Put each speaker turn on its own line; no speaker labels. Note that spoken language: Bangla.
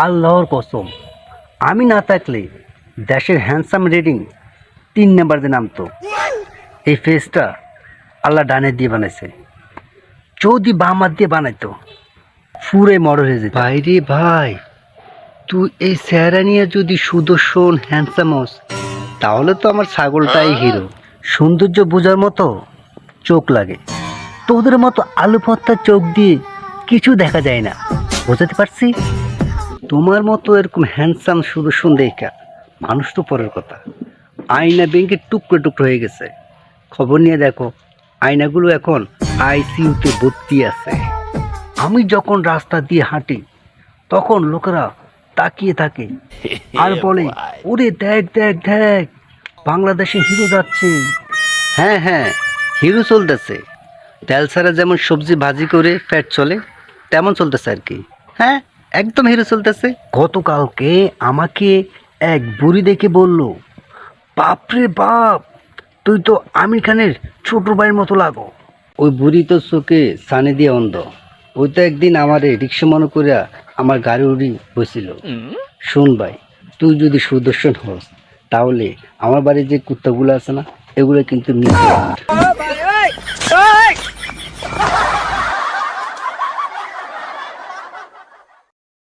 আল্লাহর কসম, আমি না থাকলে দেশের হ্যান্ডসাম রেটিং 3 নাম্বার দিয়ে নামতো। এই ফেসটা আল্লাহ ডানে দিয়ে বানাইছে, যদি বাম হাত দিয়ে বানাইতো পুরে মডেল হয়ে যেত। ভাইরে ভাই, তুই এই চেহারা নিয়ে যদি সুদর্শন হ্যান্ডসাম হস, তাহলে তো আমার ছাগলটাই হিরো। সৌন্দর্য বোঝার মতো চোখ লাগে, তোদের মতো আলু ভর্তার চোখ দিয়ে কিছু দেখা যায় না, বোঝাতে পারছি? তোমার মতো এরকম হ্যান্ডসাম সুদর্শন দেখা মানুষ তো পরের কথা, আয়না ভেঙে টুকরো টুকরো হয়ে গেছে। খবর নিয়ে দেখো, আয়নাগুলো এখন আইসিইউতে ভর্তি আছে। আমি যখন রাস্তা দিয়ে হাঁটি তখন লোকেরা তাকিয়ে থাকে আর বলে, ওরে দেখ দেখ দেখ, বাংলাদেশে হিরো যাচ্ছে। হ্যাঁ হ্যাঁ, হিরো চলতেছে। তেল ছাড়া যেমন সবজি ভাজি করে ফ্যাট চলে, তেমন চলতেছে আর কি। হ্যাঁ, একদম হিরো চলতেছে। গতকালকে আমাকে এক বুড়ি দেখে বলল, বাপরে বাপ, তুই তো আমির খানের ছোট ভাইয়ের মতো লাগো। ওই বুড়ি তো চোখে সানি দিয়ে অন্ধ। ওই তো একদিন আমারে রিক্সা মনে করে আমার গাড়ি উড়ি বসছিল। শোন ভাই, তুই যদি সুদর্শন হস, তাহলে আমার বাড়ির যে কুত্তাগুলো আছে না, এগুলো কিন্তু নিয়ে